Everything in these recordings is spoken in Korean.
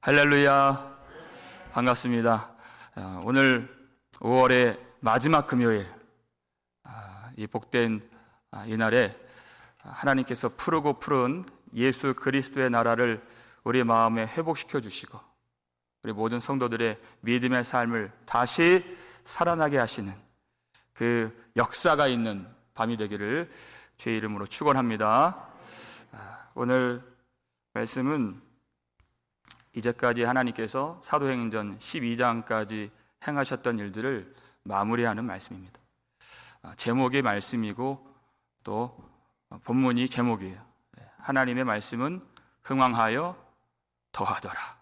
할렐루야, 반갑습니다. 오늘 5월의 마지막 금요일, 이 복된 이날에 하나님께서 푸르고 푸른 예수 그리스도의 나라를 우리 마음에 회복시켜 주시고 우리 모든 성도들의 믿음의 삶을 다시 살아나게 하시는 그 역사가 있는 밤이 되기를 주의 이름으로 축원합니다. 오늘 말씀은 이제까지 하나님께서 사도행전 12장까지 행하셨던 일들을 마무리하는 말씀입니다. 제목이 말씀이고 또 본문이 제목이에요. 하나님의 말씀은 흥왕하여 더하더라,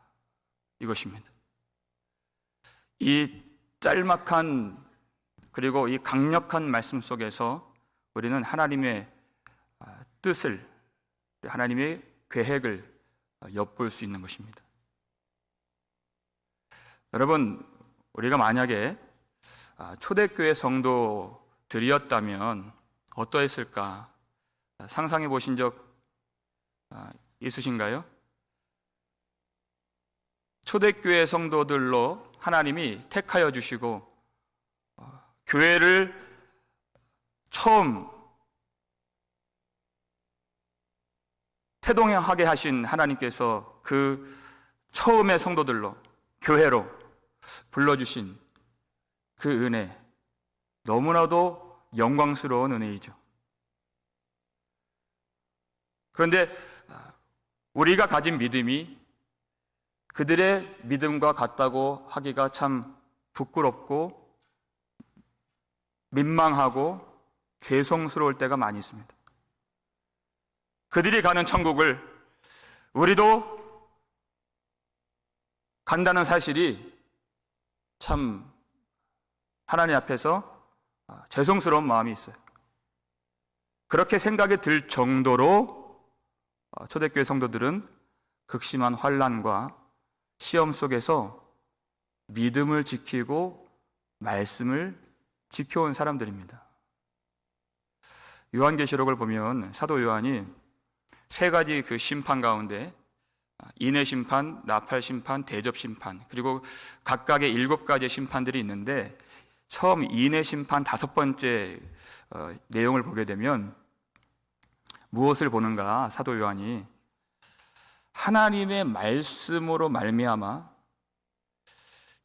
이것입니다. 이 짤막한 그리고 이 강력한 말씀 속에서 우리는 하나님의 뜻을, 하나님의 계획을 엿볼 수 있는 것입니다. 여러분, 우리가 만약에 초대교회 성도들이었다면 어떠했을까 상상해 보신 적 있으신가요? 초대교회 성도들로 하나님이 택하여 주시고 교회를 처음 태동하게 하신 하나님께서 그 처음의 성도들로 교회로 불러주신 그 은혜, 너무나도 영광스러운 은혜이죠. 그런데 우리가 가진 믿음이 그들의 믿음과 같다고 하기가 참 부끄럽고 민망하고 죄송스러울 때가 많이 있습니다. 그들이 가는 천국을 우리도 간다는 사실이 참 하나님 앞에서 죄송스러운 마음이 있어요. 그렇게 생각이 들 정도로 초대교회 성도들은 극심한 환난과 시험 속에서 믿음을 지키고 말씀을 지켜온 사람들입니다. 요한계시록을 보면 사도 요한이 세 가지 그 심판 가운데 인의 심판, 나팔 심판, 대접 심판, 그리고 각각의 7가지의 심판들이 있는데 처음 인의 심판 5번째 내용을 보게 되면 무엇을 보는가? 사도 요한이 하나님의 말씀으로 말미암아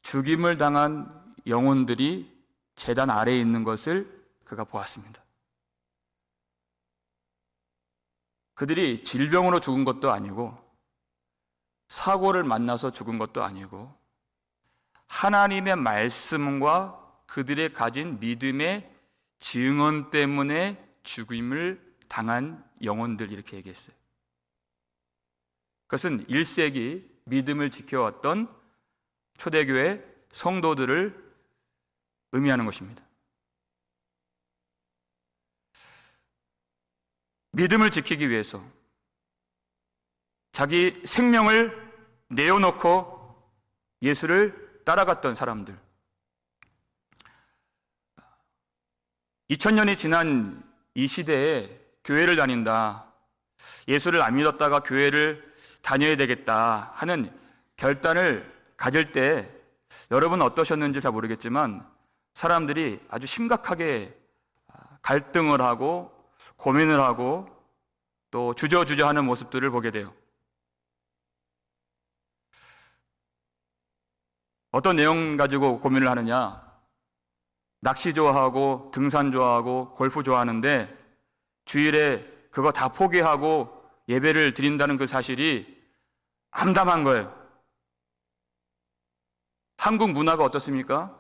죽임을 당한 영혼들이 제단 아래에 있는 것을 그가 보았습니다. 그들이 질병으로 죽은 것도 아니고 사고를 만나서 죽은 것도 아니고 하나님의 말씀과 그들의 가진 믿음의 증언 때문에 죽임을 당한 영혼들, 이렇게 얘기했어요. 그것은 1세기 믿음을 지켜왔던 초대교회 성도들을 의미하는 것입니다. 믿음을 지키기 위해서 자기 생명을 내어놓고 예수를 따라갔던 사람들, 2000년이 지난 이 시대에 교회를 다닌다, 예수를 안 믿었다가 교회를 다녀야 되겠다 하는 결단을 가질 때 여러분 어떠셨는지 잘 모르겠지만 사람들이 아주 심각하게 갈등을 하고 고민을 하고 또 주저주저하는 모습들을 보게 돼요. 어떤 내용 가지고 고민을 하느냐? 낚시 좋아하고 등산 좋아하고 골프 좋아하는데 주일에 그거 다 포기하고 예배를 드린다는 그 사실이 암담한 거예요. 한국 문화가 어떻습니까?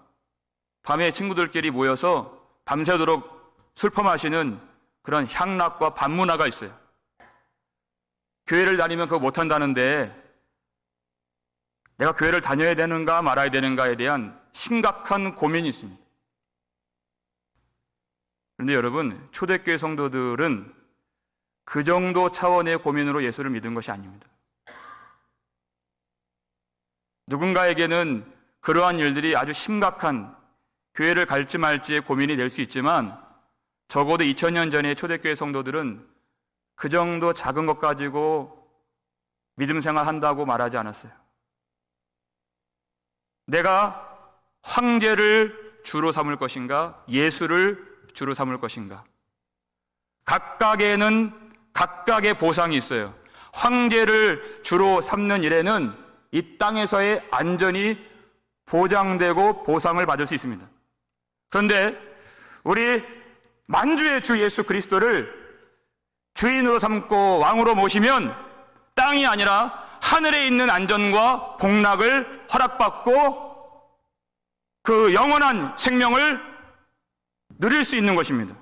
밤에 친구들끼리 모여서 밤새도록 슬퍼 마시는 그런 향락과 밤문화가 있어요. 교회를 다니면 그거 못한다는데 내가 교회를 다녀야 되는가 말아야 되는가에 대한 심각한 고민이 있습니다. 그런데 여러분, 초대교회 성도들은 그 정도 차원의 고민으로 예수를 믿은 것이 아닙니다. 누군가에게는 그러한 일들이 아주 심각한 교회를 갈지 말지의 고민이 될 수 있지만 적어도 2000년 전에 초대교회 성도들은 그 정도 작은 것 가지고 믿음 생활 한다고 말하지 않았어요. 내가 황제를 주로 삼을 것인가, 예수를 주로 삼을 것인가? 각각에는 각각의 보상이 있어요. 황제를 주로 삼는 일에는 이 땅에서의 안전이 보장되고 보상을 받을 수 있습니다. 그런데 우리 만주의 주 예수 그리스도를 주인으로 삼고 왕으로 모시면 땅이 아니라 하늘에 있는 안전과 복락을 허락받고 그 영원한 생명을 누릴 수 있는 것입니다.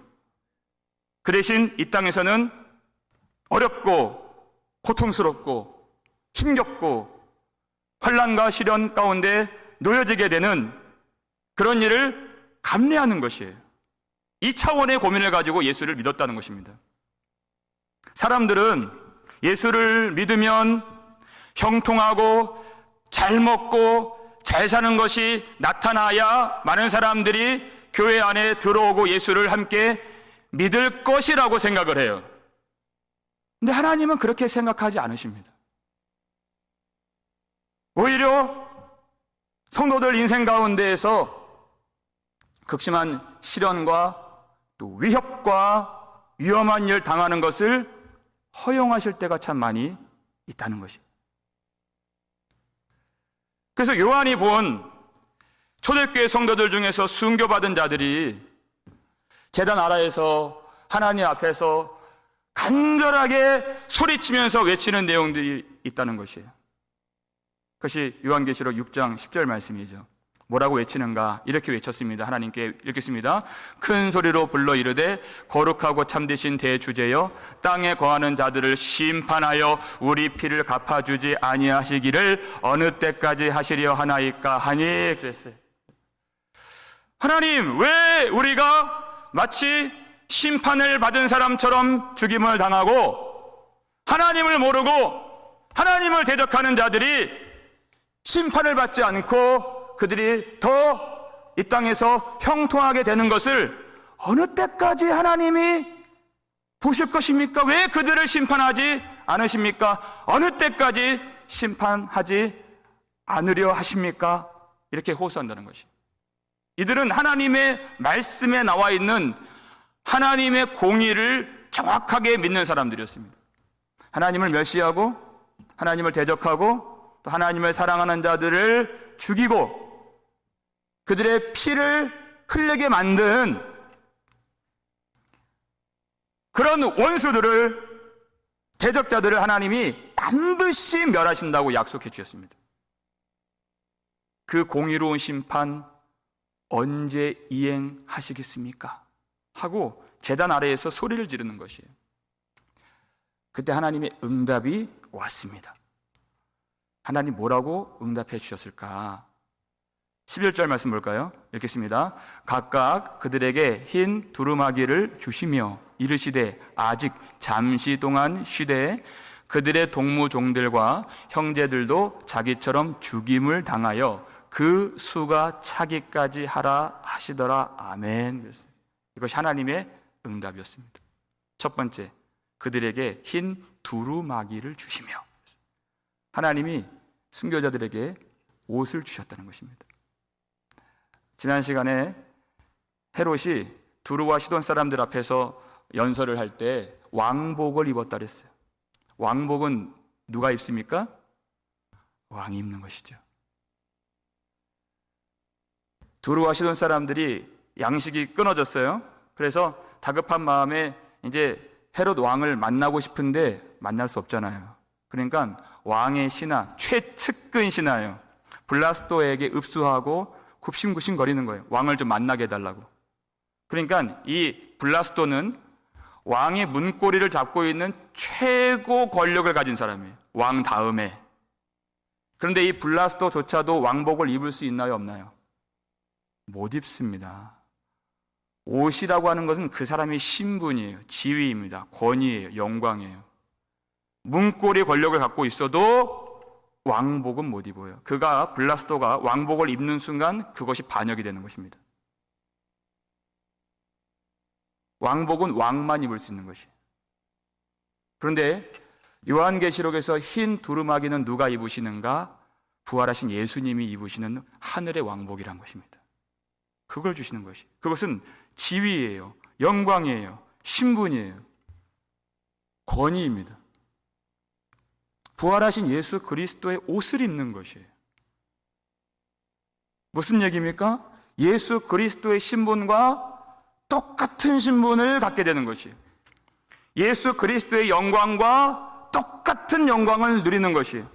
그 대신 이 땅에서는 어렵고 고통스럽고 힘겹고 환난과 시련 가운데 놓여지게 되는 그런 일을 감내하는 것이에요. 이 차원의 고민을 가지고 예수를 믿었다는 것입니다. 사람들은 예수를 믿으면 형통하고 잘 먹고 잘 사는 것이 나타나야 많은 사람들이 교회 안에 들어오고 예수를 함께 믿을 것이라고 생각을 해요. 근데 하나님은 그렇게 생각하지 않으십니다. 오히려 성도들 인생 가운데에서 극심한 시련과 또 위협과 위험한 일 당하는 것을 허용하실 때가 참 많이 있다는 것입니다. 그래서 요한이 본 초대교회 성도들 중에서 순교받은 자들이 제단 아래에서 하나님 앞에서 간절하게 소리치면서 외치는 내용들이 있다는 것이에요. 그것이 요한계시록 6장 10절 말씀이죠. 뭐라고 외치는가? 이렇게 외쳤습니다. 하나님께 읽겠습니다. 큰 소리로 불러 이르되 거룩하고 참되신 대주제여 땅에 거하는 자들을 심판하여 우리 피를 갚아주지 아니하시기를 어느 때까지 하시려 하나이까 하니 그랬어요. 하나님, 왜 우리가 마치 심판을 받은 사람처럼 죽임을 당하고 하나님을 모르고 하나님을 대적하는 자들이 심판을 받지 않고 그들이 더 이 땅에서 형통하게 되는 것을 어느 때까지 하나님이 보실 것입니까? 왜 그들을 심판하지 않으십니까? 어느 때까지 심판하지 않으려 하십니까? 이렇게 호소한다는 것이. 이들은 하나님의 말씀에 나와 있는 하나님의 공의를 정확하게 믿는 사람들이었습니다. 하나님을 멸시하고 하나님을 대적하고 또 하나님을 사랑하는 자들을 죽이고 그들의 피를 흘리게 만든 그런 원수들을, 대적자들을 하나님이 반드시 멸하신다고 약속해 주셨습니다. 그 공의로운 심판 언제 이행하시겠습니까? 하고 제단 아래에서 소리를 지르는 것이에요. 그때 하나님의 응답이 왔습니다. 하나님 뭐라고 응답해 주셨을까? 11절 말씀 볼까요? 읽겠습니다. 각각 그들에게 흰 두루마기를 주시며 이르시되 아직 잠시 동안 쉬되 그들의 동무종들과 형제들도 자기처럼 죽임을 당하여 그 수가 차기까지 하라 하시더라. 아멘. 이것이 하나님의 응답이었습니다. 첫 번째, 그들에게 흰 두루마기를 주시며 하나님이 순교자들에게 옷을 주셨다는 것입니다. 지난 시간에 헤롯이 두루와 시돈 사람들 앞에서 연설을 할 때 왕복을 입었다 그랬어요. 왕복은 누가 입습니까? 왕이 입는 것이죠. 두루와 시돈 사람들이 양식이 끊어졌어요. 그래서 다급한 마음에 이제 헤롯 왕을 만나고 싶은데 만날 수 없잖아요. 그러니까 왕의 신하, 최측근 신하예요. 블라스토에게 읍수하고 굽신굽신 거리는 거예요. 왕을 좀 만나게 해달라고. 그러니까 이 블라스토는 왕의 문고리를 잡고 있는 최고 권력을 가진 사람이에요. 왕 다음에. 그런데 이 블라스토조차도 왕복을 입을 수 있나요, 없나요? 못 입습니다. 옷이라고 하는 것은 그 사람의 신분이에요. 지위입니다. 권위예요. 영광이에요. 문고리 권력을 갖고 있어도 왕복은 못 입어요. 블라스토가 왕복을 입는 순간 그것이 반역이 되는 것입니다. 왕복은 왕만 입을 수 있는 것이에요. 그런데 요한계시록에서 흰 두루마기는 누가 입으시는가? 부활하신 예수님이 입으시는 하늘의 왕복이란 것입니다. 그걸 주시는 것이. 그것은 지위예요. 영광이에요. 신분이에요. 권위입니다. 부활하신 예수 그리스도의 옷을 입는 것이에요. 무슨 얘기입니까? 예수 그리스도의 신분과 똑같은 신분을 갖게 되는 것이에요. 예수 그리스도의 영광과 똑같은 영광을 누리는 것이에요.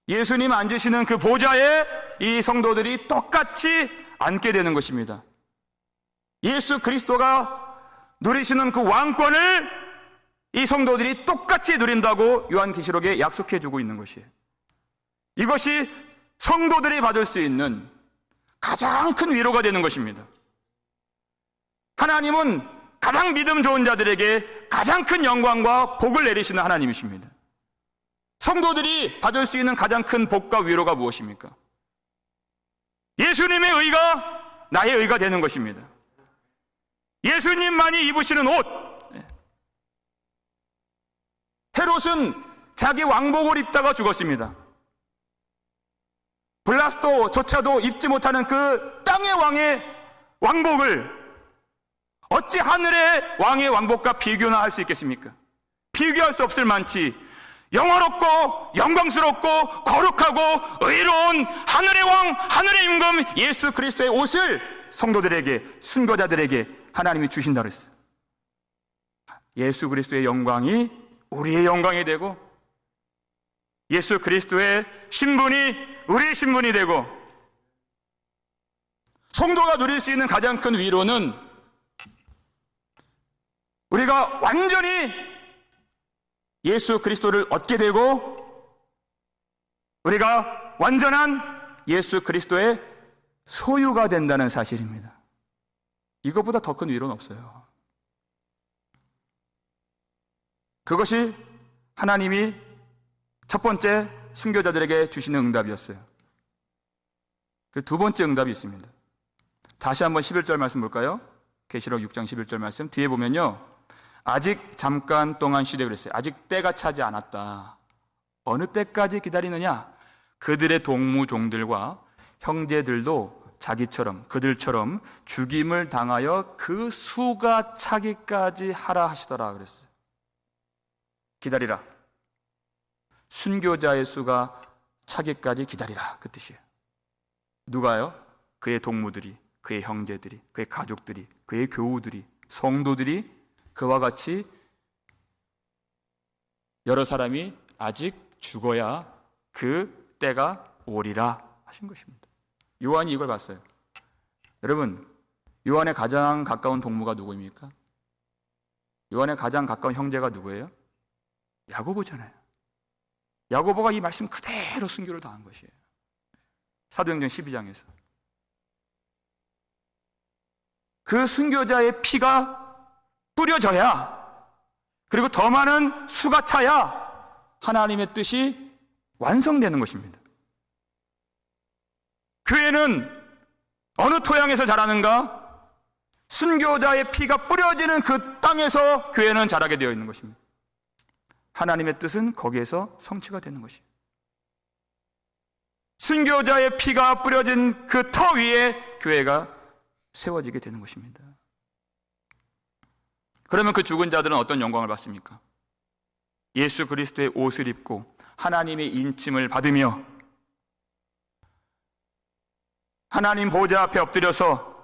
예수님 앉으시는 그 보좌에 이 성도들이 똑같이 앉게 되는 것입니다. 예수 그리스도가 누리시는 그 왕권을 이 성도들이 똑같이 누린다고 요한계시록에 약속해 주고 있는 것이에요. 이것이 성도들이 받을 수 있는 가장 큰 위로가 되는 것입니다. 하나님은 가장 믿음 좋은 자들에게 가장 큰 영광과 복을 내리시는 하나님이십니다. 성도들이 받을 수 있는 가장 큰 복과 위로가 무엇입니까? 예수님의 의가 나의 의가 되는 것입니다. 예수님만이 입으시는 옷. 헤롯은 자기 왕복을 입다가 죽었습니다. 블라스토조차도 입지 못하는 그 땅의 왕의 왕복을 어찌 하늘의 왕의 왕복과 비교나 할 수 있겠습니까? 비교할 수 없을 만치 영화롭고 영광스럽고 거룩하고 의로운 하늘의 왕, 하늘의 임금 예수 그리스도의 옷을 성도들에게, 순교자들에게 하나님이 주신다고 했어요. 예수 그리스도의 영광이 우리의 영광이 되고 예수 그리스도의 신분이 우리의 신분이 되고 성도가 누릴 수 있는 가장 큰 위로는 우리가 완전히 예수 그리스도를 얻게 되고 우리가 완전한 예수 그리스도의 소유가 된다는 사실입니다. 이것보다 더 큰 위로는 없어요. 그것이 하나님이 첫 번째 순교자들에게 주시는 응답이었어요. 그 두 번째 응답이 있습니다. 다시 한번 11절 말씀 볼까요? 계시록 6장 11절 말씀 뒤에 보면요, 아직 잠깐 동안 쉬되 그랬어요. 아직 때가 차지 않았다. 어느 때까지 기다리느냐? 그들의 동무종들과 형제들도 자기처럼 그들처럼 죽임을 당하여 그 수가 차기까지 하라 하시더라 그랬어요. 기다리라. 순교자의 수가 차기까지 기다리라, 그 뜻이에요. 누가요? 그의 동무들이, 그의 형제들이, 그의 가족들이, 그의 교우들이, 성도들이 그와 같이 여러 사람이 아직 죽어야 그 때가 오리라 하신 것입니다. 요한이 이걸 봤어요. 여러분, 요한의 가장 가까운 동무가 누구입니까? 요한의 가장 가까운 형제가 누구예요? 야고보잖아요. 야고보가 이 말씀 그대로 순교를 당한 것이에요. 사도행전 12장에서. 그 순교자의 피가 뿌려져야, 그리고 더 많은 수가 차야 하나님의 뜻이 완성되는 것입니다. 교회는 어느 토양에서 자라는가? 순교자의 피가 뿌려지는 그 땅에서 교회는 자라게 되어 있는 것입니다. 하나님의 뜻은 거기에서 성취가 되는 것이에요. 순교자의 피가 뿌려진 그 터 위에 교회가 세워지게 되는 것입니다. 그러면 그 죽은 자들은 어떤 영광을 받습니까? 예수 그리스도의 옷을 입고 하나님의 인침을 받으며 하나님 보좌 앞에 엎드려서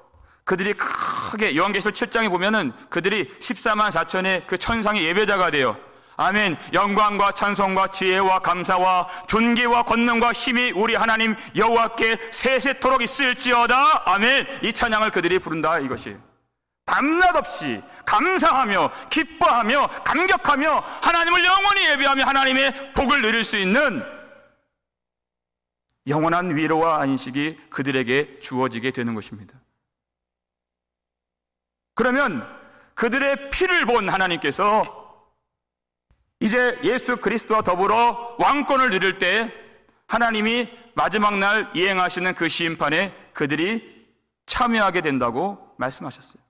그들이 크게, 요한계시록 7장에 보면은 그들이 14만 4천의 그 천상의 예배자가 되어 아멘, 영광과 찬송과 지혜와 감사와 존귀와 권능과 힘이 우리 하나님 여호와께 세세토록 있을지어다. 아멘. 이 찬양을 그들이 부른다, 이것이. 밤낮 없이 감사하며 기뻐하며 감격하며 하나님을 영원히 예배하며 하나님의 복을 누릴 수 있는 영원한 위로와 안식이 그들에게 주어지게 되는 것입니다. 그러면 그들의 피를 본 하나님께서 이제 예수 그리스도와 더불어 왕권을 누릴 때 하나님이 마지막 날 이행하시는 그 심판에 그들이 참여하게 된다고 말씀하셨어요.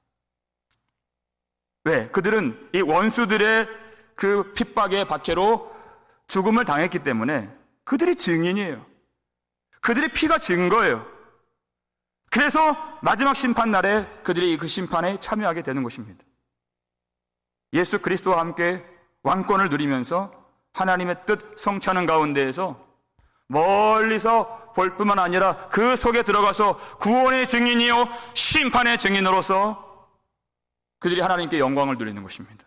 왜? 그들은 이 원수들의 그 핍박의 박해로 죽음을 당했기 때문에 그들이 증인이에요. 그들의 피가 증거예요. 그래서 마지막 심판날에 그들이 그 심판에 참여하게 되는 것입니다. 예수 그리스도와 함께 왕권을 누리면서 하나님의 뜻 성취하는 가운데에서 멀리서 볼 뿐만 아니라 그 속에 들어가서 구원의 증인이요 심판의 증인으로서 그들이 하나님께 영광을 누리는 것입니다.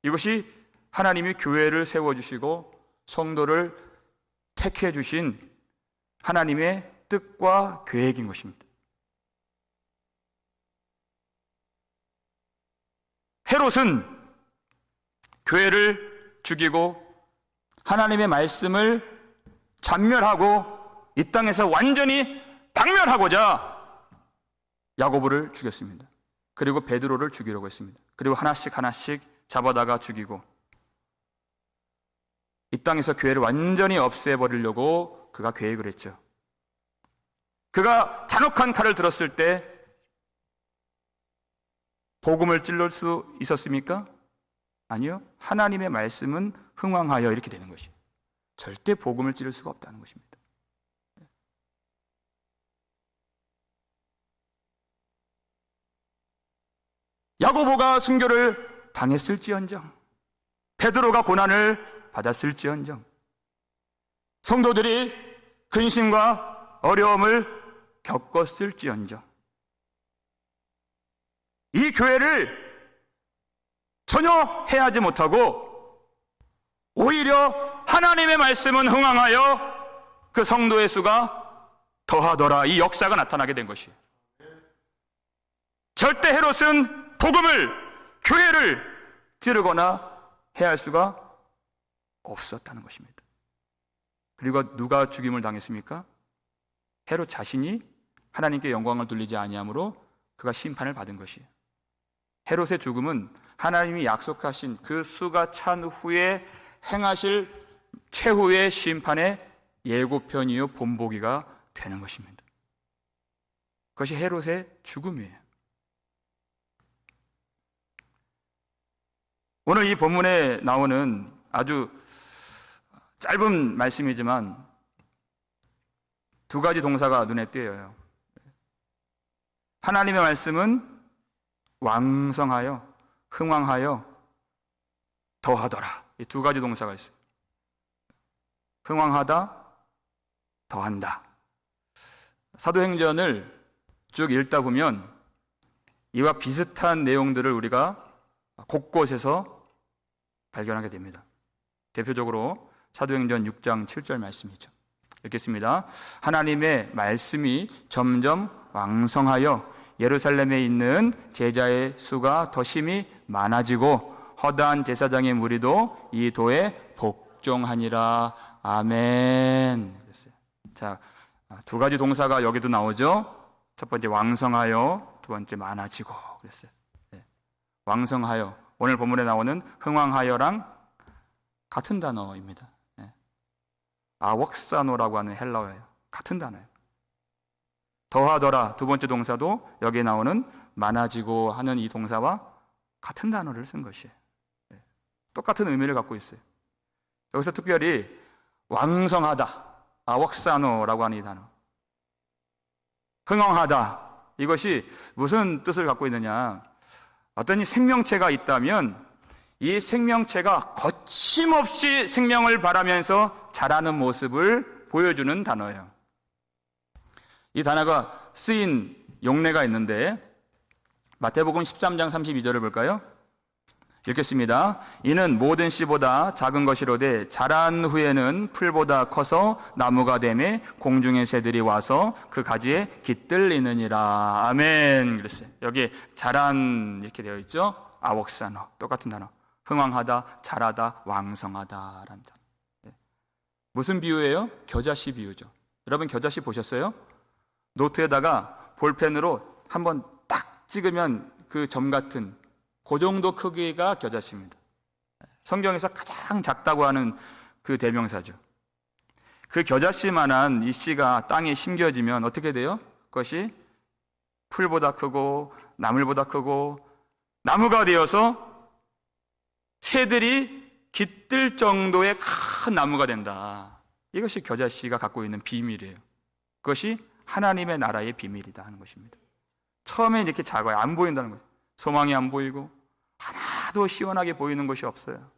이것이 하나님이 교회를 세워주시고 성도를 택해 주신 하나님의 뜻과 계획인 것입니다. 헤롯은 교회를 죽이고 하나님의 말씀을 잔멸하고 이 땅에서 완전히 박멸하고자 야고보를 죽였습니다. 그리고 베드로를 죽이려고 했습니다. 그리고 하나씩 잡아다가 죽이고 이 땅에서 교회를 완전히 없애버리려고 그가 계획을 했죠. 그가 잔혹한 칼을 들었을 때 복음을 찔러 수 있었습니까? 아니요. 하나님의 말씀은 흥왕하여 이렇게 되는 것이에요. 절대 복음을 찌를 수가 없다는 것입니다. 야고보가 순교를 당했을지언정, 베드로가 고난을 받았을지언정, 성도들이 근심과 어려움을 겪었을지언정, 이 교회를 전혀 해하지 못하고 오히려 하나님의 말씀은 흥왕하여 그 성도의 수가 더하더라, 이 역사가 나타나게 된 것이에요. 절대 헤롯은 복음을, 교회를 찌르거나 해할 수가 없었다는 것입니다. 그리고 누가 죽임을 당했습니까? 헤롯 자신이 하나님께 영광을 돌리지 아니함으로 그가 심판을 받은 것이에요. 헤롯의 죽음은 하나님이 약속하신 그 수가 찬 후에 행하실 최후의 심판의 예고편이요 본보기가 되는 것입니다. 그것이 헤롯의 죽음이에요. 오늘 이 본문에 나오는 아주 짧은 말씀이지만 두 가지 동사가 눈에 띄어요. 하나님의 말씀은 왕성하여, 흥왕하여, 더하더라. 이 두 가지 동사가 있어요. 흥왕하다, 더한다. 사도행전을 쭉 읽다 보면 이와 비슷한 내용들을 우리가 곳곳에서 발견하게 됩니다. 대표적으로 사도행전 6장 7절 말씀이죠. 읽겠습니다. 하나님의 말씀이 점점 왕성하여 예루살렘에 있는 제자의 수가 더 심히 많아지고 허다한 제사장의 무리도 이 도에 복종하니라. 아멘. 그랬어요. 자, 두 가지 동사가 여기도 나오죠. 첫 번째 왕성하여, 두 번째 많아지고 그랬어요. 네. 왕성하여, 오늘 본문에 나오는 흥왕하여랑 같은 단어입니다. 네. 아웍사노라고 하는 헬라어예요. 같은 단어예요. 더하더라, 두 번째 동사도 여기에 나오는 많아지고 하는 이 동사와 같은 단어를 쓴 것이에요. 네. 똑같은 의미를 갖고 있어요. 여기서 특별히 왕성하다, 아웍사노라고 하는 이 단어, 흥왕하다, 이것이 무슨 뜻을 갖고 있느냐, 어떤 이 생명체가 있다면 이 생명체가 거침없이 생명을 바라면서 자라는 모습을 보여주는 단어예요. 이 단어가 쓰인 용례가 있는데 마태복음 13장 32절을 볼까요? 읽겠습니다. 이는 모든 씨보다 작은 것이로되 자란 후에는 풀보다 커서 나무가 되매 공중의 새들이 와서 그 가지에 깃들리느니라. 아멘. 그랬어요. 여기 자란 이렇게 되어 있죠. 아웍사노, 똑같은 단어. 흥왕하다, 자라다, 왕성하다라는 단어. 무슨 비유예요? 겨자씨 비유죠. 여러분 겨자씨 보셨어요? 노트에다가 볼펜으로 한번 딱 찍으면 그 점 같은 그 정도 크기가 겨자씨입니다. 성경에서 가장 작다고 하는 그 대명사죠. 그 겨자씨만한 이 씨가 땅에 심겨지면 어떻게 돼요? 그것이 풀보다 크고 나물보다 크고 나무가 되어서 새들이 깃들 정도의 큰 나무가 된다. 이것이 겨자씨가 갖고 있는 비밀이에요. 그것이 하나님의 나라의 비밀이다 하는 것입니다. 처음에 이렇게 작아요. 안 보인다는 거예요. 소망이 안 보이고 하나도 시원하게 보이는 것이 없어요.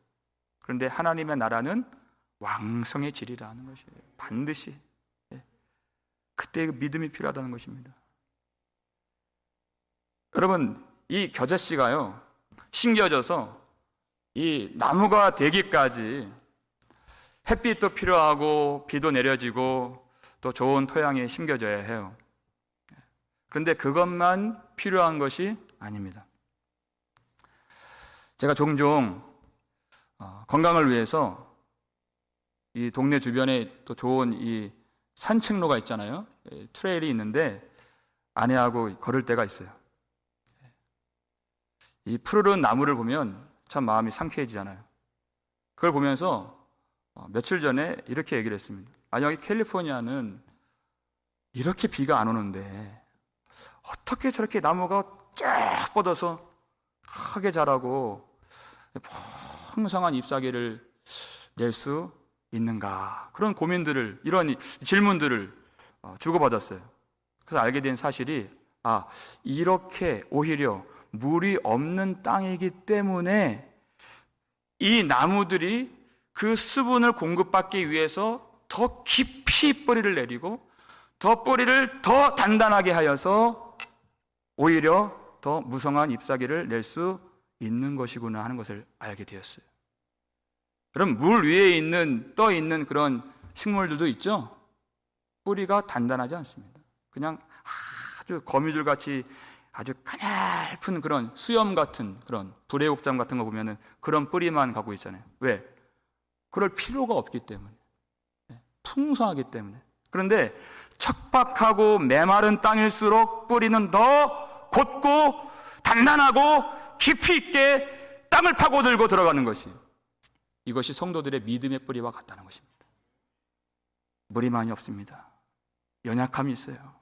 그런데 하나님의 나라는 왕성해지리라 하는 것이에요. 반드시. 그때 믿음이 필요하다는 것입니다. 여러분, 이 겨자씨가요, 심겨져서 이 나무가 되기까지 햇빛도 필요하고 비도 내려지고 또 좋은 토양에 심겨져야 해요. 그런데 그것만 필요한 것이 아닙니다. 제가 종종 건강을 위해서 이 동네 주변에 또 좋은 이 산책로가 있잖아요. 트레일이 있는데 아내하고 걸을 때가 있어요. 이 푸르른 나무를 보면 참 마음이 상쾌해지잖아요. 그걸 보면서 며칠 전에 이렇게 얘기를 했습니다. 여기 캘리포니아는 이렇게 비가 안 오는데 어떻게 저렇게 나무가 쫙 뻗어서 크게 자라고 풍성한 잎사귀를 낼 수 있는가, 그런 고민들을, 이런 질문들을 주고받았어요. 그래서 알게 된 사실이, 이렇게 오히려 물이 없는 땅이기 때문에 이 나무들이 그 수분을 공급받기 위해서 더 깊이 뿌리를 내리고 더 뿌리를 더 단단하게 하여서 오히려 더 무성한 잎사귀를 낼 수 있는 것이구나 하는 것을 알게 되었어요. 그럼 물 위에 떠 있는 그런 식물들도 있죠? 뿌리가 단단하지 않습니다. 그냥 아주 거미줄 같이 아주 가냘픈 그런 수염 같은 그런 불애옥잠 같은 거 보면은 그런 뿌리만 갖고 있잖아요. 왜? 그럴 필요가 없기 때문에. 풍성하기 때문에. 그런데 척박하고 메마른 땅일수록 뿌리는 더 곧고 단단하고 깊이 있게 땅을 파고들고 들어가는 것이, 이것이 성도들의 믿음의 뿌리와 같다는 것입니다. 물이 많이 없습니다. 연약함이 있어요.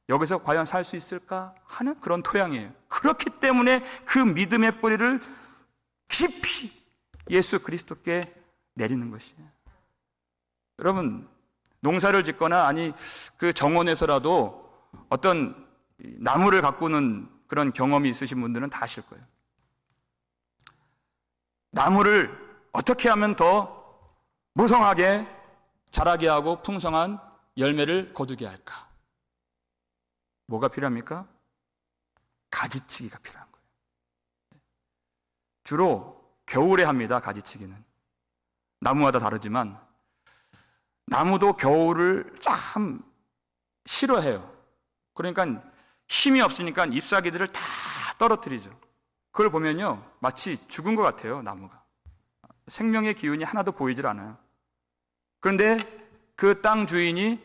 여기서 과연 살 수 있을까 하는 그런 토양이에요. 그렇기 때문에 그 믿음의 뿌리를 깊이 예수 그리스도께 내리는 것이에요. 여러분, 농사를 짓거나 그 정원에서라도 어떤 나무를 가꾸는 그런 경험이 있으신 분들은 다 아실 거예요. 나무를 어떻게 하면 더 무성하게 자라게 하고 풍성한 열매를 거두게 할까? 뭐가 필요합니까? 가지치기가 필요한 거예요. 주로 겨울에 합니다, 가지치기는. 나무마다 다르지만 나무도 겨울을 참 싫어해요. 그러니까 힘이 없으니까 잎사귀들을 다 떨어뜨리죠. 그걸 보면요, 마치 죽은 것 같아요, 나무가. 생명의 기운이 하나도 보이질 않아요. 그런데 그 땅 주인이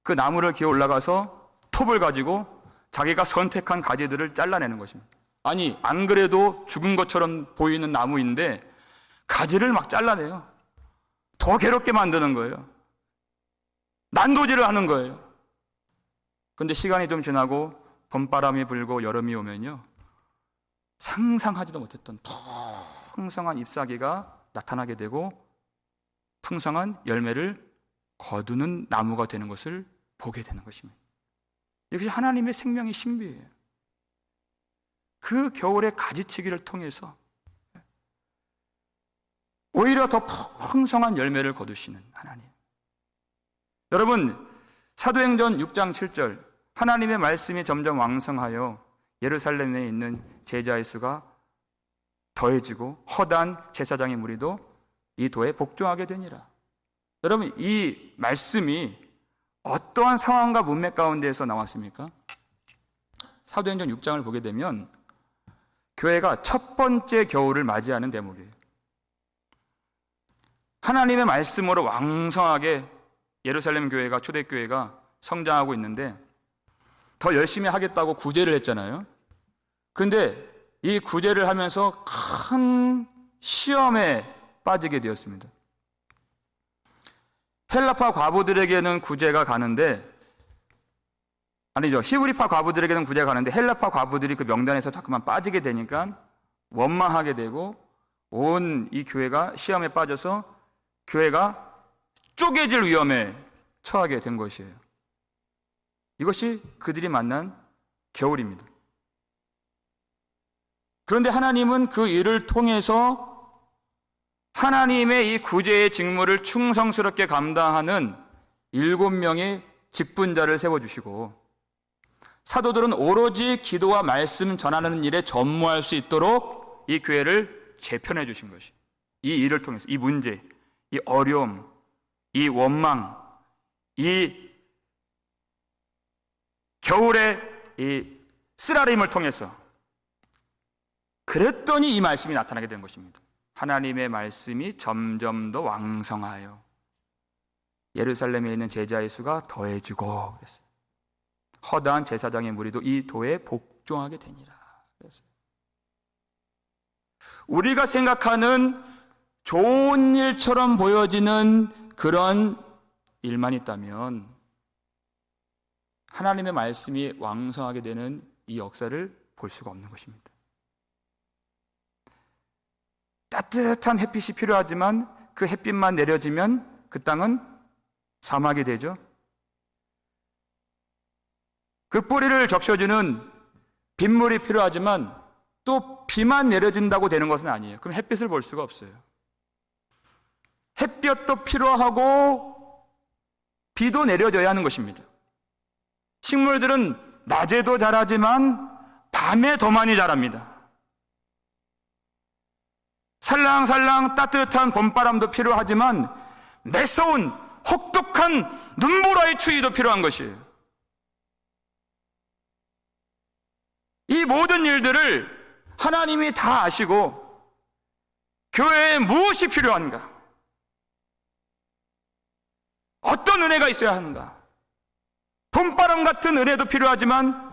그 나무를 기어 올라가서 톱을 가지고 자기가 선택한 가지들을 잘라내는 것입니다. 안 그래도 죽은 것처럼 보이는 나무인데 가지를 막 잘라내요. 더 괴롭게 만드는 거예요. 난도질을 하는 거예요. 그런데 시간이 좀 지나고 봄바람이 불고 여름이 오면요, 상상하지도 못했던 풍성한 잎사귀가 나타나게 되고 풍성한 열매를 거두는 나무가 되는 것을 보게 되는 것입니다. 이것이 하나님의 생명의 신비예요. 그 겨울의 가지치기를 통해서 오히려 더 풍성한 열매를 거두시는 하나님. 여러분, 사도행전 6장 7절, 하나님의 말씀이 점점 왕성하여 예루살렘에 있는 제자의 수가 더해지고 허다한 제사장의 무리도 이 도에 복종하게 되니라. 여러분, 이 말씀이 어떠한 상황과 문맥 가운데에서 나왔습니까? 사도행전 6장을 보게 되면 교회가 첫 번째 겨울을 맞이하는 대목이에요. 하나님의 말씀으로 왕성하게 예루살렘 교회가, 초대교회가 성장하고 있는데 더 열심히 하겠다고 구제를 했잖아요. 근데 이 구제를 하면서 큰 시험에 빠지게 되었습니다. 헬라파 과부들에게는 구제가 가는데, 히브리파 과부들에게는 구제가 가는데 헬라파 과부들이 그 명단에서 자꾸만 빠지게 되니까 원망하게 되고 온 이 교회가 시험에 빠져서 교회가 쪼개질 위험에 처하게 된 것이에요. 이것이 그들이 만난 겨울입니다. 그런데 하나님은 그 일을 통해서 하나님의 이 구제의 직무를 충성스럽게 감당하는 7명의 직분자를 세워주시고, 사도들은 오로지 기도와 말씀 전하는 일에 전무할 수 있도록 이 교회를 재편해 주신 것이, 이 일을 통해서 이 문제, 이 어려움, 이 원망, 이 겨울의 이 쓰라림을 통해서, 그랬더니 이 말씀이 나타나게 된 것입니다. 하나님의 말씀이 점점 더 왕성하여 예루살렘에 있는 제자의 수가 더해지고, 그랬어요. 허다한 제사장의 무리도 이 도에 복종하게 되니라. 그랬어요. 우리가 생각하는 좋은 일처럼 보여지는 그런 일만 있다면 하나님의 말씀이 왕성하게 되는 이 역사를 볼 수가 없는 것입니다. 따뜻한 햇빛이 필요하지만 그 햇빛만 내려지면 그 땅은 사막이 되죠. 그 뿌리를 적셔주는 빗물이 필요하지만 또 비만 내려진다고 되는 것은 아니에요. 그럼 햇빛을 볼 수가 없어요. 햇볕도 필요하고 비도 내려져야 하는 것입니다. 식물들은 낮에도 자라지만 밤에 더 많이 자랍니다. 살랑살랑 따뜻한 봄바람도 필요하지만 매서운 혹독한 눈보라의 추위도 필요한 것이에요. 이 모든 일들을 하나님이 다 아시고 교회에 무엇이 필요한가, 어떤 은혜가 있어야 하는가, 봄바람 같은 은혜도 필요하지만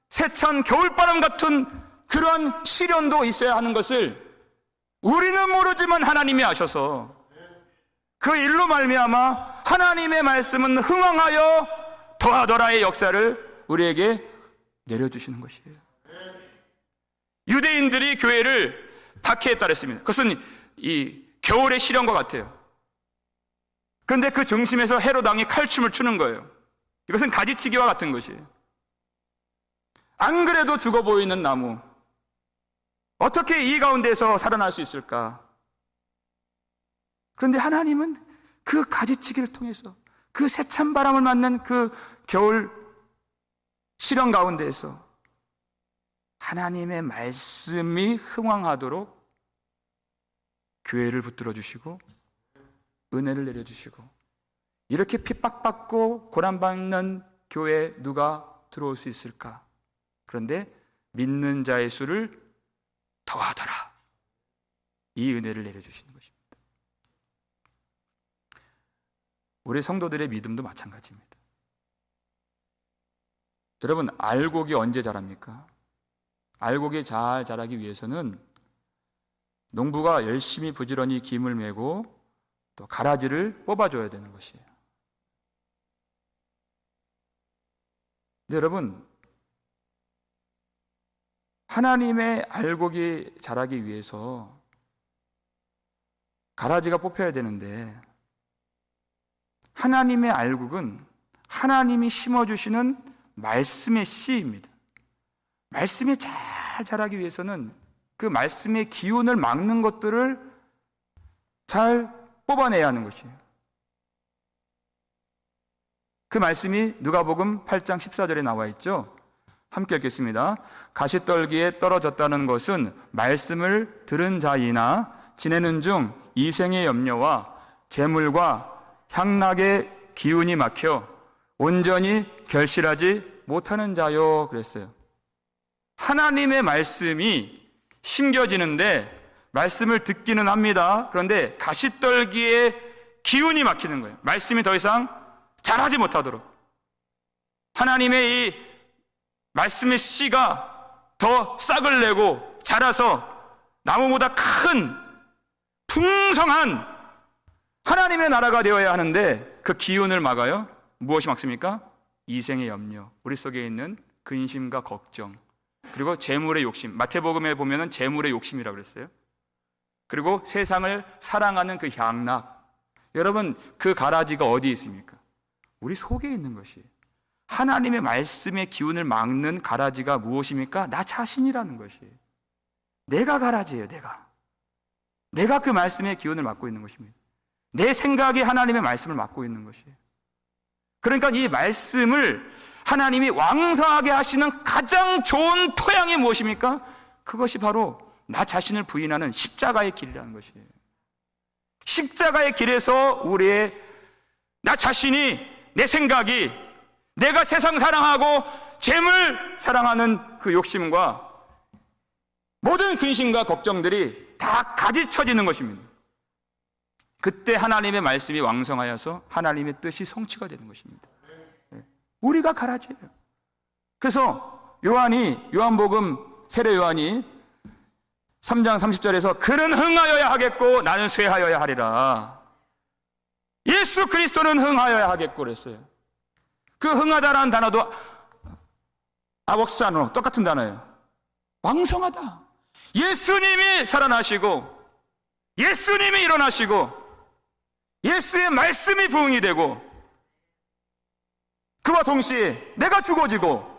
세찬 겨울바람 같은 그러한 시련도 있어야 하는 것을 우리는 모르지만 하나님이 아셔서 그 일로 말미암아 하나님의 말씀은 흥왕하여 더하더라의 역사를 우리에게 내려주시는 것이에요. 유대인들이 교회를 박해했다 그랬습니다. 그것은 이 겨울의 시련과 같아요. 그런데 그 중심에서 헤롯 왕이 칼춤을 추는 거예요. 이것은 가지치기와 같은 것이에요. 안 그래도 죽어 보이는 나무, 어떻게 이 가운데서 살아날 수 있을까? 그런데 하나님은 그 가지치기를 통해서, 그 세찬 바람을 맞는 그 겨울 시련 가운데에서 하나님의 말씀이 흥왕하도록 교회를 붙들어 주시고 은혜를 내려주시고, 이렇게 핍박받고 고난받는 교회에 누가 들어올 수 있을까? 그런데 믿는 자의 수를 더하더라, 이 은혜를 내려주시는 것입니다. 우리 성도들의 믿음도 마찬가지입니다. 여러분, 알곡이 언제 자랍니까? 알곡이 잘 자라기 위해서는 농부가 열심히 부지런히 김을 메고 또 가라지를 뽑아줘야 되는 것이에요. 근데 여러분, 하나님의 알곡이 자라기 위해서 가라지가 뽑혀야 되는데, 하나님의 알곡은 하나님이 심어주시는 말씀의 씨입니다. 말씀이 잘 자라기 위해서는 그 말씀의 기운을 막는 것들을 잘 뽑아내야 하는 것이에요. 그 말씀이 누가복음 8장 14절에 나와 있죠. 함께 읽겠습니다. 가시떨기에 떨어졌다는 것은 말씀을 들은 자이나 지내는 중 이생의 염려와 재물과 향락의 기운이 막혀 온전히 결실하지 못하는 자요, 그랬어요. 하나님의 말씀이 심겨지는데 말씀을 듣기는 합니다. 그런데 가시떨기에 기운이 막히는 거예요. 말씀이 더 이상 자라지 못하도록. 하나님의 이 말씀의 씨가 더 싹을 내고 자라서 나무보다 큰 풍성한 하나님의 나라가 되어야 하는데, 그 기운을 막아요. 무엇이 막습니까? 이생의 염려, 우리 속에 있는 근심과 걱정, 그리고 재물의 욕심. 마태복음에 보면은 재물의 욕심이라고 그랬어요. 그리고 세상을 사랑하는 그 향락, 여러분, 그 가라지가 어디에 있습니까? 우리 속에 있는 것이에요. 하나님의 말씀의 기운을 막는 가라지가 무엇입니까? 나 자신이라는 것이에요. 내가 가라지예요. 내가 그 말씀의 기운을 맡고 있는 것입니다. 내 생각이 하나님의 말씀을 맡고 있는 것이에요. 그러니까 이 말씀을 하나님이 왕성하게 하시는 가장 좋은 토양이 무엇입니까? 그것이 바로 나 자신을 부인하는 십자가의 길이라는 것이에요. 십자가의 길에서 우리의 나 자신이, 내 생각이, 내가 세상 사랑하고 재물 사랑하는 그 욕심과 모든 근심과 걱정들이 다 가지쳐지는 것입니다. 그때 하나님의 말씀이 왕성하여서 하나님의 뜻이 성취가 되는 것입니다. 우리가 가라지예요. 그래서 요한복음 세례 요한이 3장 30절에서 그는 흥하여야 하겠고 나는 쇠하여야 하리라. 예수 그리스도는 흥하여야 하겠고 그랬어요. 그 흥하다라는 단어도 아벅사노 똑같은 단어예요. 왕성하다. 예수님이 살아나시고 예수님이 일어나시고 예수의 말씀이 부응이 되고 그와 동시에 내가 죽어지고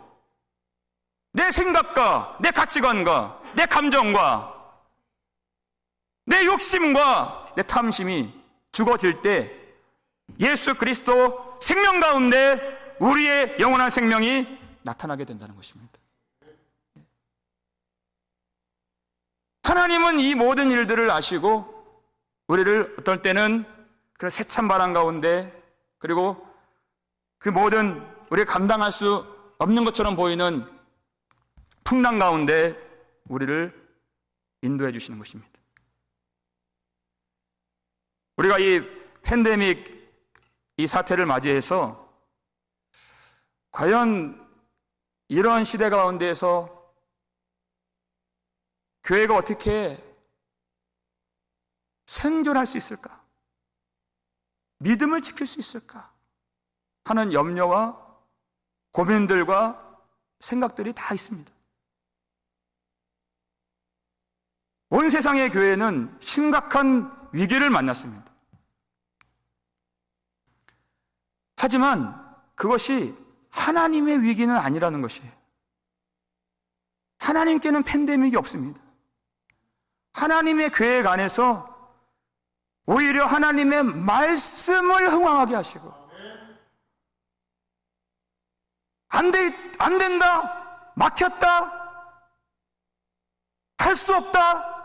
내 생각과 내 가치관과 내 감정과 내 욕심과 내 탐심이 죽어질 때 예수 그리스도 생명 가운데 우리의 영원한 생명이 나타나게 된다는 것입니다. 하나님은 이 모든 일들을 아시고 우리를 어떨 때는 그런 세찬 바람 가운데 그리고 그 모든 우리가 감당할 수 없는 것처럼 보이는 풍랑 가운데 우리를 인도해 주시는 것입니다. 우리가 이 팬데믹 이 사태를 맞이해서 과연 이런 시대 가운데에서 교회가 어떻게 생존할 수 있을까? 믿음을 지킬 수 있을까? 하는 염려와 고민들과 생각들이 다 있습니다. 온 세상의 교회는 심각한 위기를 만났습니다. 하지만 그것이 하나님의 위기는 아니라는 것이에요. 하나님께는 팬데믹이 없습니다. 하나님의 계획 안에서 오히려 하나님의 말씀을 흥왕하게 하시고 안 된다, 막혔다, 할 수 없다,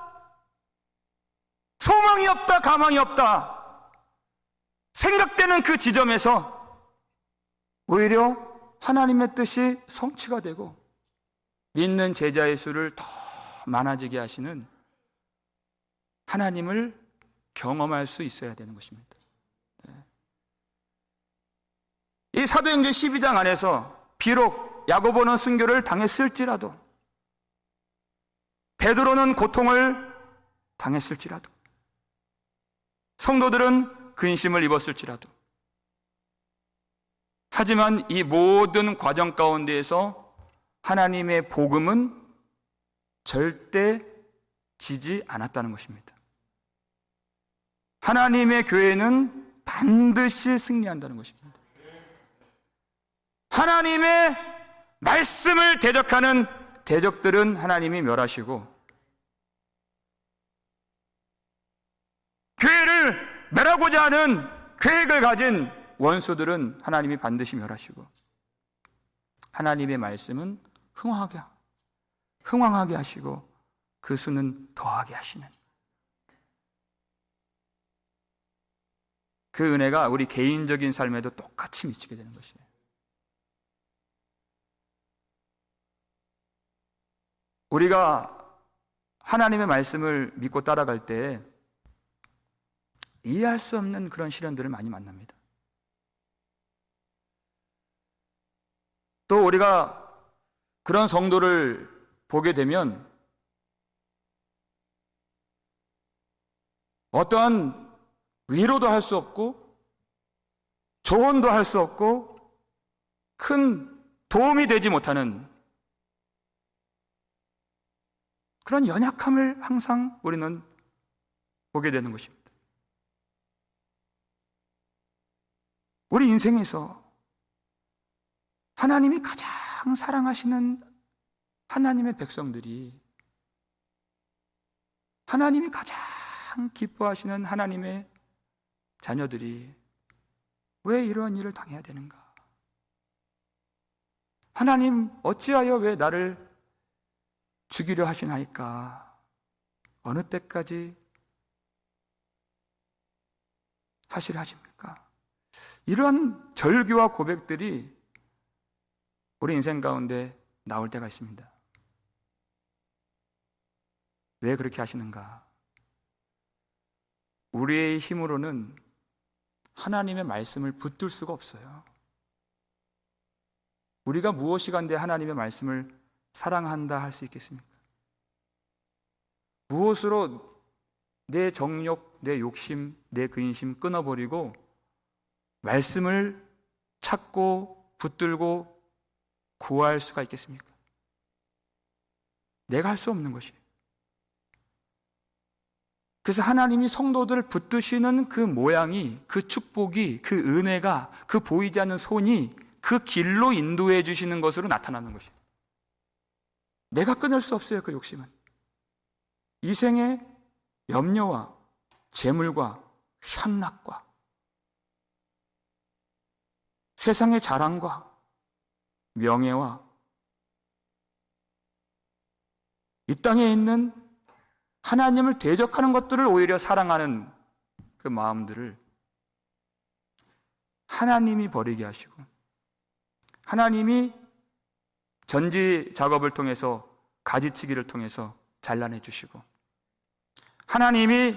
소망이 없다, 가망이 없다 생각되는 그 지점에서 오히려 하나님의 뜻이 성취가 되고 믿는 제자의 수를 더 많아지게 하시는 하나님을 경험할 수 있어야 되는 것입니다. 이 사도행전 12장 안에서 비록 야고보는 순교를 당했을지라도 베드로는 고통을 당했을지라도 성도들은 근심을 입었을지라도 하지만 이 모든 과정 가운데에서 하나님의 복음은 절대 지지 않았다는 것입니다. 하나님의 교회는 반드시 승리한다는 것입니다. 하나님의 말씀을 대적하는 대적들은 하나님이 멸하시고 교회를 멸하고자 하는 계획을 가진 원수들은 하나님이 반드시 멸하시고 하나님의 말씀은 흥왕하게 하시고 그 수는 더하게 하시는 그 은혜가 우리 개인적인 삶에도 똑같이 미치게 되는 것이에요. 우리가 하나님의 말씀을 믿고 따라갈 때 이해할 수 없는 그런 시련들을 많이 만납니다. 또 우리가 그런 성도를 보게 되면 어떠한 위로도 할 수 없고 조언도 할 수 없고 큰 도움이 되지 못하는 그런 연약함을 항상 우리는 보게 되는 것입니다. 우리 인생에서 하나님이 가장 사랑하시는 하나님의 백성들이, 하나님이 가장 기뻐하시는 하나님의 자녀들이 왜 이러한 일을 당해야 되는가? 하나님 어찌하여 왜 나를 죽이려 하시나이까? 어느 때까지 하시려 하십니까? 이러한 절규와 고백들이 우리 인생 가운데 나올 때가 있습니다. 왜 그렇게 하시는가? 우리의 힘으로는 하나님의 말씀을 붙들 수가 없어요. 우리가 무엇이간데 하나님의 말씀을 사랑한다 할 수 있겠습니까? 무엇으로 내 정욕, 내 욕심, 내 근심 끊어버리고 말씀을 찾고 붙들고 구할 수가 있겠습니까? 내가 할 수 없는 것이. 그래서 하나님이 성도들을 붙드시는 그 모양이, 그 축복이, 그 은혜가, 그 보이지 않는 손이 그 길로 인도해 주시는 것으로 나타나는 것입니다. 내가 끊을 수 없어요, 그 욕심은. 이 생의 염려와 재물과 향락과 세상의 자랑과 명예와 이 땅에 있는 하나님을 대적하는 것들을 오히려 사랑하는 그 마음들을 하나님이 버리게 하시고, 하나님이 전지 작업을 통해서, 가지치기를 통해서 잘라내 주시고, 하나님이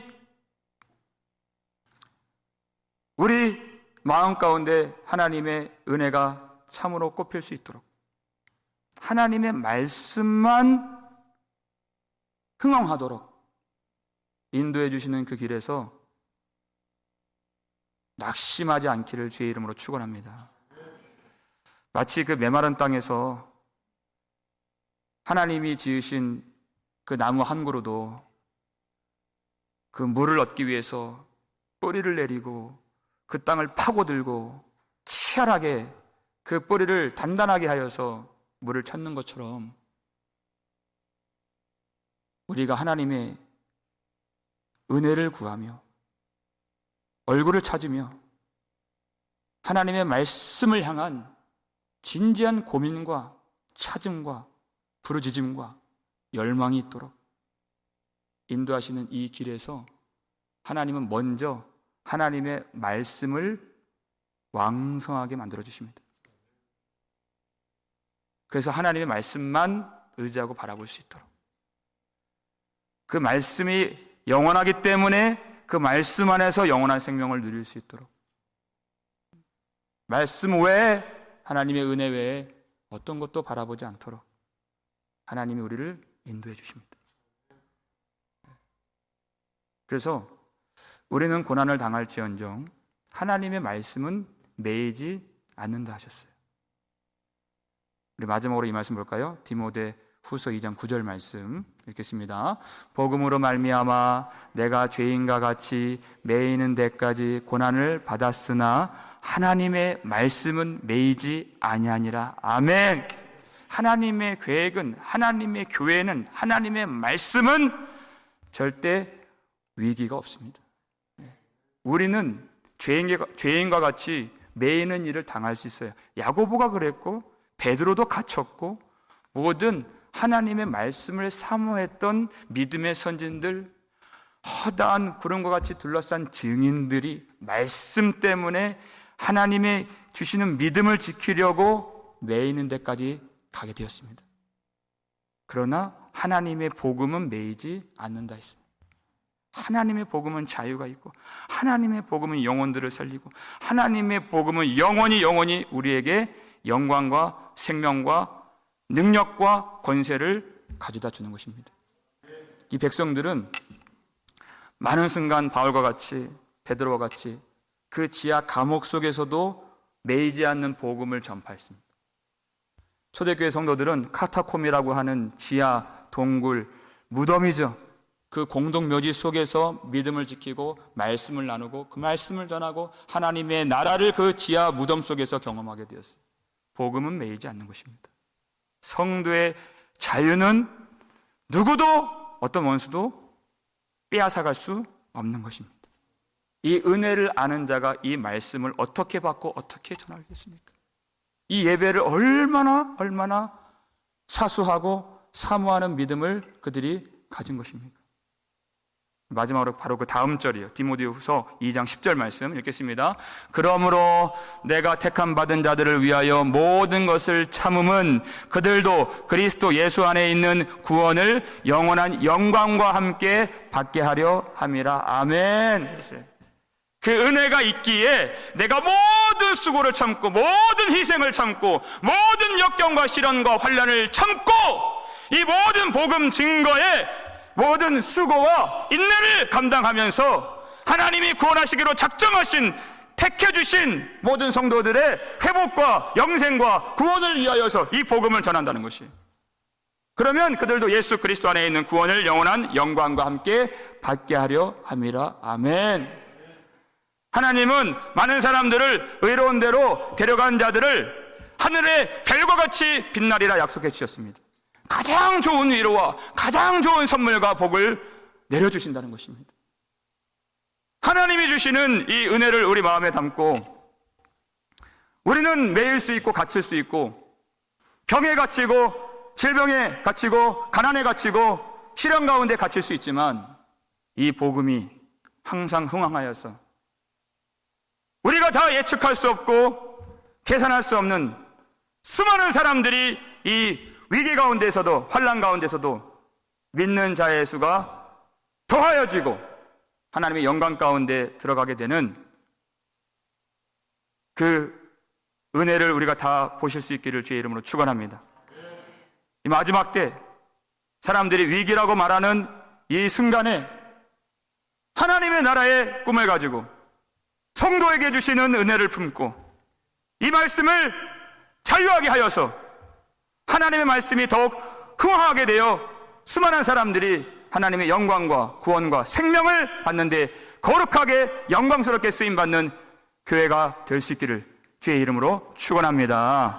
우리 마음 가운데 하나님의 은혜가 참으로 꼽힐 수 있도록 하나님의 말씀만 흥황하도록 인도해 주시는 그 길에서 낙심하지 않기를 주의 이름으로 축원합니다. 마치 그 메마른 땅에서 하나님이 지으신 그 나무 한 그루도 그 물을 얻기 위해서 뿌리를 내리고 그 땅을 파고들고 치열하게 그 뿌리를 단단하게 하여서 물을 찾는 것처럼 우리가 하나님의 은혜를 구하며 얼굴을 찾으며 하나님의 말씀을 향한 진지한 고민과 찾음과 부르짖음과 열망이 있도록 인도하시는 이 길에서 하나님은 먼저 하나님의 말씀을 왕성하게 만들어 주십니다. 그래서 하나님의 말씀만 의지하고 바라볼 수 있도록, 그 말씀이 영원하기 때문에 그 말씀 안에서 영원한 생명을 누릴 수 있도록, 말씀 외에, 하나님의 은혜 외에 어떤 것도 바라보지 않도록 하나님이 우리를 인도해 주십니다. 그래서 우리는 고난을 당할지언정 하나님의 말씀은 매이지 않는다 하셨어요. 우리 마지막으로 이 말씀 볼까요? 디모데 후서 2장 9절 말씀 읽겠습니다. 복음으로 말미암아 내가 죄인과 같이 매이는 데까지 고난을 받았으나 하나님의 말씀은 매이지 아니하니라. 아멘. 하나님의 계획은, 하나님의 교회는, 하나님의 말씀은 절대 위기가 없습니다. 우리는 죄인과 같이 매이는 일을 당할 수 있어요. 야고보가 그랬고 베드로도 갇혔고 모든 하나님의 말씀을 사모했던 믿음의 선진들, 허다한 구름과 같이 둘러싼 증인들이 말씀 때문에 하나님의 주시는 믿음을 지키려고 매이는 데까지 가게 되었습니다. 그러나 하나님의 복음은 매이지 않는다 했습니다. 하나님의 복음은 자유가 있고, 하나님의 복음은 영혼들을 살리고, 하나님의 복음은 영원히 우리에게 영광과 생명과 능력과 권세를 가져다 주는 것입니다. 이 백성들은 많은 순간 바울과 같이, 베드로와 같이 그 지하 감옥 속에서도 매이지 않는 복음을 전파했습니다. 초대교회 성도들은 카타콤이라고 하는 지하 동굴 무덤이죠. 그 공동묘지 속에서 믿음을 지키고 말씀을 나누고 그 말씀을 전하고 하나님의 나라를 그 지하 무덤 속에서 경험하게 되었어요. 복음은 매이지 않는 것입니다. 성도의 자유는 누구도 어떤 원수도 빼앗아갈 수 없는 것입니다. 이 은혜를 아는 자가 이 말씀을 어떻게 받고 어떻게 전하겠습니까? 이 예배를 얼마나 사수하고 사모하는 믿음을 그들이 가진 것입니까? 마지막으로 바로 그 다음 절이에요. 디모데후서 2장 10절 말씀 읽겠습니다. 그러므로 내가 택함 받은 자들을 위하여 모든 것을 참음은 그들도 그리스도 예수 안에 있는 구원을 영원한 영광과 함께 받게 하려 함이라. 아멘. 그 은혜가 있기에 내가 모든 수고를 참고 모든 희생을 참고 모든 역경과 시련과 환난을 참고 이 모든 복음 증거에 모든 수고와 인내를 감당하면서 하나님이 구원하시기로 작정하신 택해주신 모든 성도들의 회복과 영생과 구원을 위하여서 이 복음을 전한다는 것이에요. 그러면 그들도 예수 그리스도 안에 있는 구원을 영원한 영광과 함께 받게 하려 함이라. 아멘. 하나님은 많은 사람들을 의로운 대로 데려간 자들을 하늘의 별과 같이 빛나리라 약속해 주셨습니다. 가장 좋은 위로와 가장 좋은 선물과 복을 내려주신다는 것입니다. 하나님이 주시는 이 은혜를 우리 마음에 담고 우리는 매일 수 있고 갇힐 수 있고 병에 갇히고 질병에 갇히고 가난에 갇히고 시련 가운데 갇힐 수 있지만 이 복음이 항상 흥황하여서 우리가 다 예측할 수 없고 계산할 수 없는 수많은 사람들이 이 위기 가운데서도 환난 가운데서도 믿는 자의 수가 더하여지고 하나님의 영광 가운데 들어가게 되는 그 은혜를 우리가 다 보실 수 있기를 주의 이름으로 축원합니다. 이 마지막 때 사람들이 위기라고 말하는 이 순간에 하나님의 나라의 꿈을 가지고 성도에게 주시는 은혜를 품고 이 말씀을 자유하게 하여서 하나님의 말씀이 더욱 흥황하게 되어 수많은 사람들이 하나님의 영광과 구원과 생명을 받는데 거룩하게 영광스럽게 쓰임받는 교회가 될 수 있기를 주의 이름으로 축원합니다.